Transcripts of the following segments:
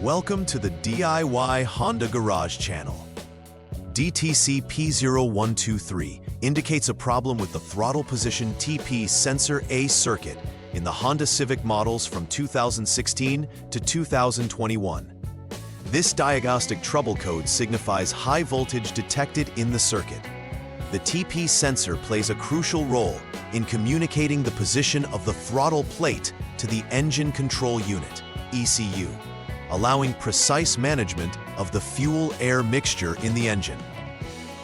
Welcome to the DIY Honda Garage channel. DTC P0123 indicates a problem with the throttle position Sensor A circuit in the Honda Civic models from 2016 to 2021. This diagnostic trouble code signifies high voltage detected in the circuit. The TP sensor plays a crucial role in communicating the position of the throttle plate to the engine control unit, ECU, allowing precise management of the fuel-air mixture in the engine.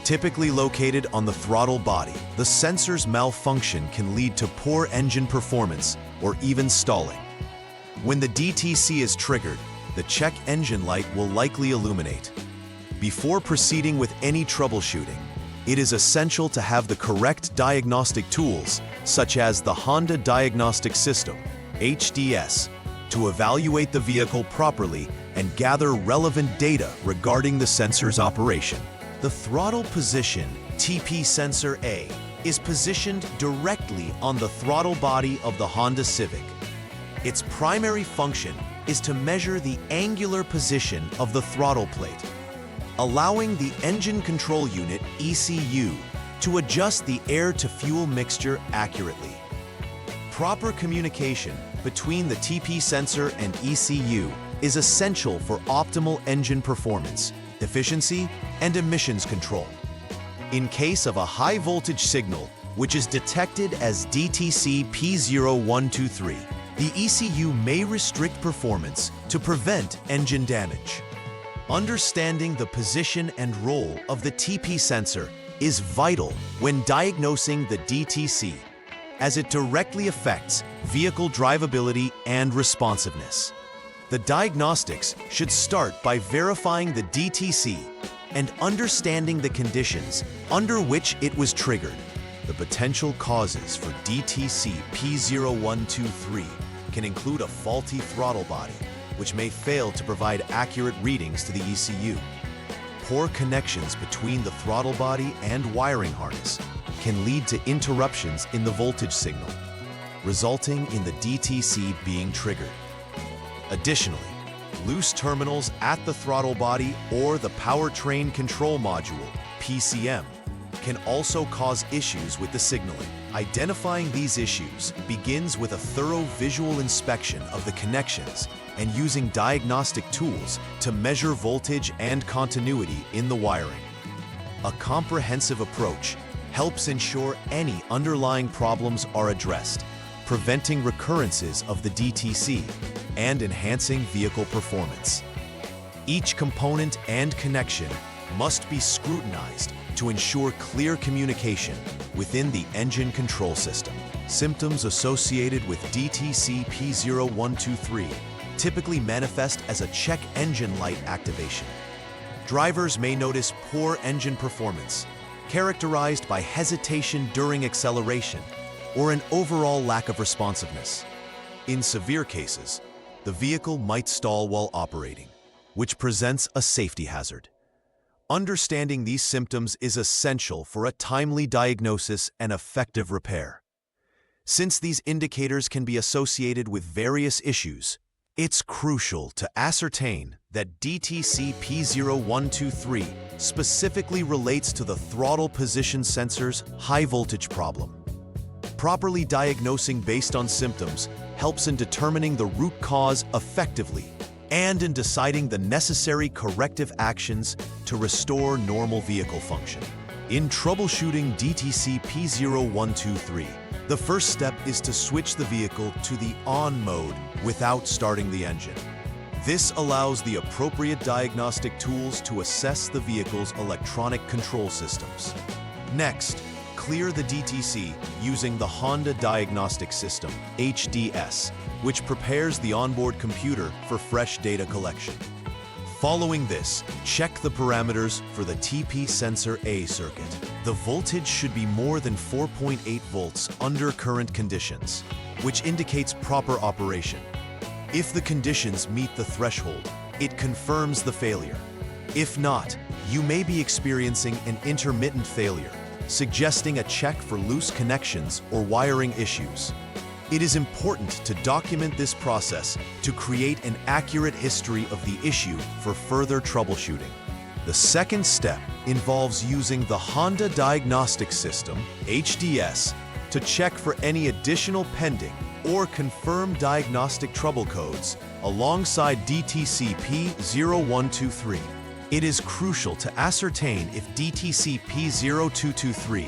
Typically located on the throttle body, the sensor's malfunction can lead to poor engine performance or even stalling. When the DTC is triggered, the check engine light will likely illuminate. Before proceeding with any troubleshooting, it is essential to have the correct diagnostic tools, such as the Honda Diagnostic System, HDS, to evaluate the vehicle properly and gather relevant data regarding the sensor's operation. The throttle position TP Sensor A is positioned directly on the throttle body of the Honda Civic. Its primary function is to measure the angular position of the throttle plate, allowing the engine control unit, ECU, to adjust the air-to-fuel mixture accurately. Proper communication between the TP sensor and ECU is essential for optimal engine performance, efficiency, and emissions control. In case of a high voltage signal, which is detected as DTC P0123, the ECU may restrict performance to prevent engine damage. Understanding the position and role of the TP sensor is vital when diagnosing the DTC, as it directly affects vehicle drivability and responsiveness. The diagnostics should start by verifying the DTC and understanding the conditions under which it was triggered. The potential causes for DTC P0123 can include a faulty throttle body, which may fail to provide accurate readings to the ECU. Poor connections between the throttle body and wiring harness can lead to interruptions in the voltage signal, resulting in the DTC being triggered. Additionally, loose terminals at the throttle body or the powertrain control module, PCM, can also cause issues with the signaling. Identifying these issues begins with a thorough visual inspection of the connections and using diagnostic tools to measure voltage and continuity in the wiring. A comprehensive approach helps ensure any underlying problems are addressed, preventing recurrences of the DTC and enhancing vehicle performance. Each component and connection must be scrutinized to ensure clear communication within the engine control system. Symptoms associated with DTC P0123 typically manifest as a check engine light activation. Drivers may notice poor engine performance, characterized by hesitation during acceleration or an overall lack of responsiveness. In severe cases, the vehicle might stall while operating, which presents a safety hazard. Understanding these symptoms is essential for a timely diagnosis and effective repair. Since these indicators can be associated with various issues, it's crucial to ascertain that DTC P0123 specifically relates to the throttle position sensor's high voltage problem. Properly diagnosing based on symptoms helps in determining the root cause effectively and in deciding the necessary corrective actions to restore normal vehicle function. In troubleshooting DTC P0123, the first step is to switch the vehicle to the on mode without starting the engine. This allows the appropriate diagnostic tools to assess the vehicle's electronic control systems. Next, clear the DTC using the Honda Diagnostic System, HDS, which prepares the onboard computer for fresh data collection. Following this, check the parameters for the TP Sensor A circuit. The voltage should be more than 4.8 volts under current conditions, which indicates proper operation. If the conditions meet the threshold, it confirms the failure. If not, you may be experiencing an intermittent failure, suggesting a check for loose connections or wiring issues. It is important to document this process to create an accurate history of the issue for further troubleshooting. The second step involves using the Honda Diagnostics System, HDS, to check for any additional pending or confirmed diagnostic trouble codes alongside DTC P0123. It is crucial to ascertain if DTC P0223,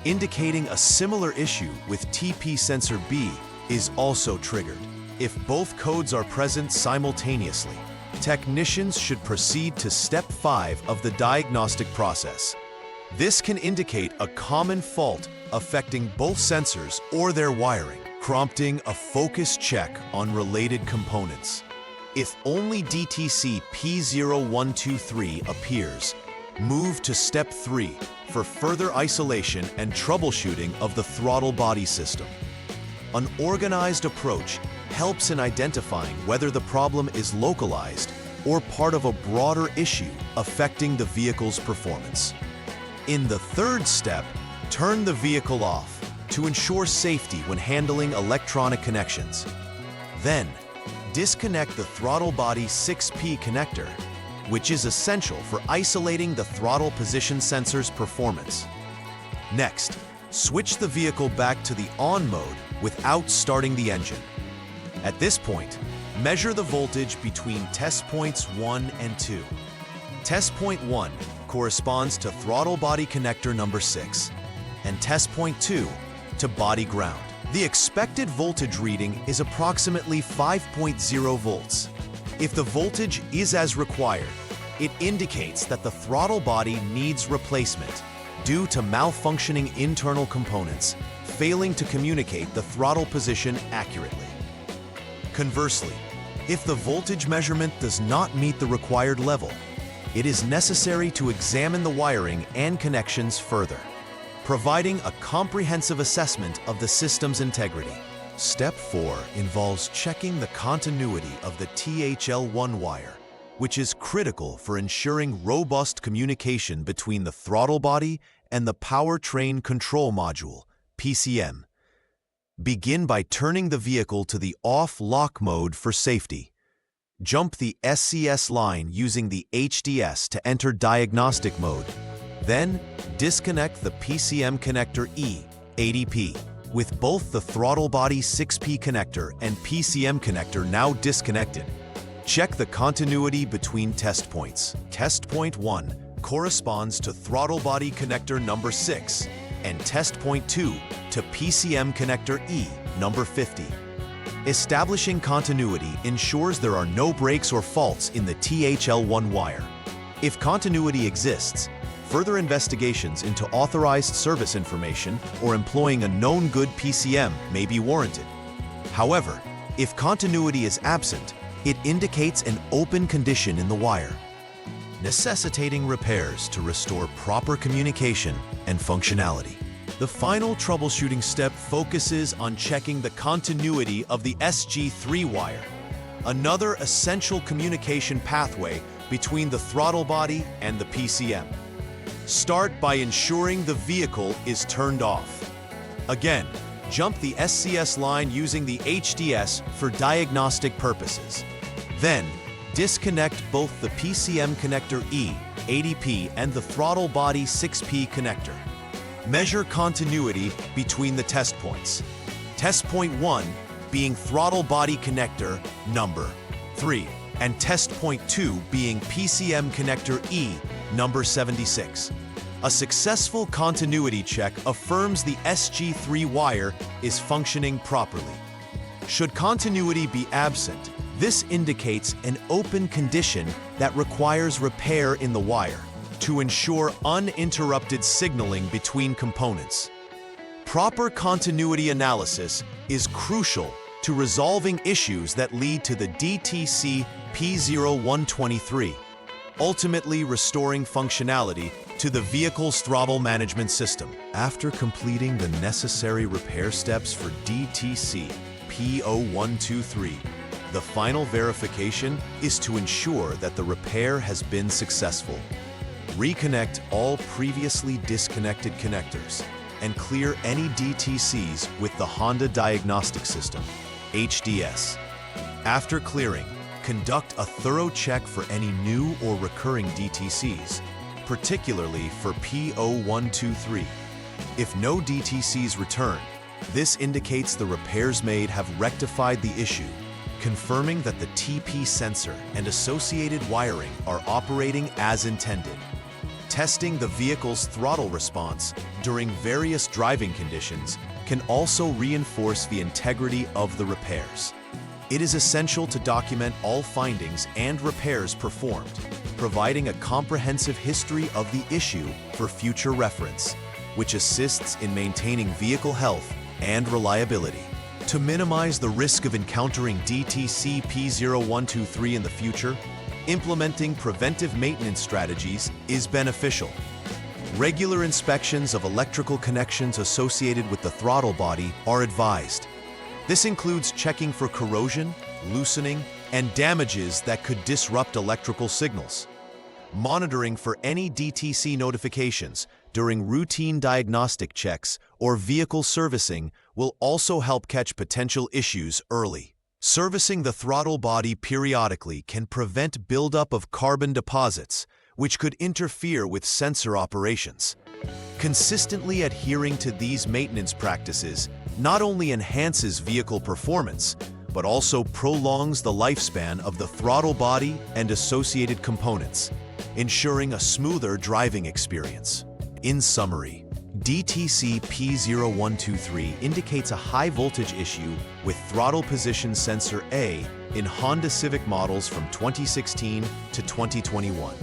indicating a similar issue with TP sensor B, is also triggered. If both codes are present simultaneously, technicians should proceed to step 5 of the diagnostic process. This can indicate a common fault affecting both sensors or their wiring, prompting a focused check on related components. If only DTC P0123 appears, move to step 3 for further isolation and troubleshooting of the throttle body system. An organized approach helps in identifying whether the problem is localized or part of a broader issue affecting the vehicle's performance. In the third step, turn the vehicle off to ensure safety when handling electronic connections. Then, disconnect the throttle body 6P connector, which is essential for isolating the throttle position sensor's performance. Next, switch the vehicle back to the on mode without starting the engine. At this point, measure the voltage between test points 1 and 2. Test point 1 corresponds to throttle body connector number 6, and test point 2 to body ground. The expected voltage reading is approximately 5.0 volts. If the voltage is as required, it indicates that the throttle body needs replacement due to malfunctioning internal components, failing to communicate the throttle position accurately. Conversely, if the voltage measurement does not meet the required level, it is necessary to examine the wiring and connections further, providing a comprehensive assessment of the system's integrity. Step 4 involves checking the continuity of the THL1 wire, which is critical for ensuring robust communication between the throttle body and the powertrain control module, PCM. Begin by turning the vehicle to the off-lock mode for safety. Jump the SCS line using the HDS to enter diagnostic mode. Then, disconnect the PCM connector E, ADP. With both the throttle body 6P connector and PCM connector now disconnected, check the continuity between test points. Test point 1 corresponds to throttle body connector number 6, and test point 2 to PCM connector E, number 50. Establishing continuity ensures there are no breaks or faults in the THL1 wire. If continuity exists, further investigations into authorized service information or employing a known good PCM may be warranted. However, if continuity is absent, it indicates an open condition in the wire, necessitating repairs to restore proper communication and functionality. The final troubleshooting step focuses on checking the continuity of the SG3 wire, another essential communication pathway between the throttle body and the PCM. Start by ensuring the vehicle is turned off. Again, jump the SCS line using the HDS for diagnostic purposes. Then, disconnect both the PCM connector E, ADP, and the throttle body 6P connector. Measure continuity between the test points. Test point 1 being throttle body connector number 3, and test point 2 being PCM connector E, number 76. A successful continuity check affirms the SG3 wire is functioning properly. Should continuity be absent, this indicates an open condition that requires repair in the wire to ensure uninterrupted signaling between components. Proper continuity analysis is crucial to resolving issues that lead to the DTC P0123, ultimately restoring functionality to the vehicle's throttle management system. After completing the necessary repair steps for DTC P0123, the final verification is to ensure that the repair has been successful. Reconnect all previously disconnected connectors and clear any DTCs with the Honda Diagnostic System, HDS. After clearing, conduct a thorough check for any new or recurring DTCs, particularly for P0123. If no DTCs return, this indicates the repairs made have rectified the issue, confirming that the TP sensor and associated wiring are operating as intended. Testing the vehicle's throttle response during various driving conditions can also reinforce the integrity of the repairs. It is essential to document all findings and repairs performed, providing a comprehensive history of the issue for future reference, which assists in maintaining vehicle health and reliability. To minimize the risk of encountering DTC P0123 in the future, implementing preventive maintenance strategies is beneficial. Regular inspections of electrical connections associated with the throttle body are advised. This includes checking for corrosion, loosening, and damages that could disrupt electrical signals. Monitoring for any DTC notifications during routine diagnostic checks or vehicle servicing will also help catch potential issues early. Servicing the throttle body periodically can prevent buildup of carbon deposits, which could interfere with sensor operations. Consistently adhering to these maintenance practices not only enhances vehicle performance, but also prolongs the lifespan of the throttle body and associated components, ensuring a smoother driving experience. In summary, DTC P0123 indicates a high-voltage issue with Throttle Position Sensor A in Honda Civic models from 2016 to 2021.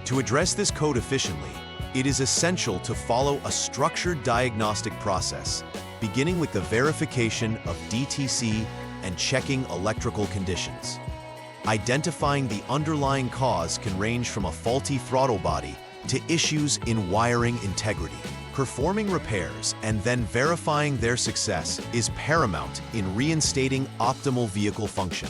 To address this code efficiently, it is essential to follow a structured diagnostic process, beginning with the verification of DTC and checking electrical conditions. Identifying the underlying cause can range from a faulty throttle body to issues in wiring integrity. Performing repairs and then verifying their success is paramount in reinstating optimal vehicle function.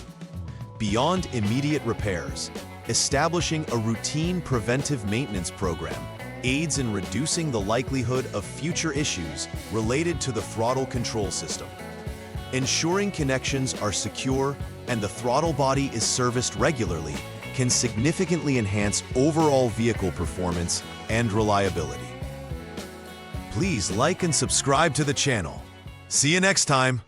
Beyond immediate repairs, establishing a routine preventive maintenance program aids in reducing the likelihood of future issues related to the throttle control system. Ensuring connections are secure and the throttle body is serviced regularly can significantly enhance overall vehicle performance and reliability. Please like and subscribe to the channel. See you next time.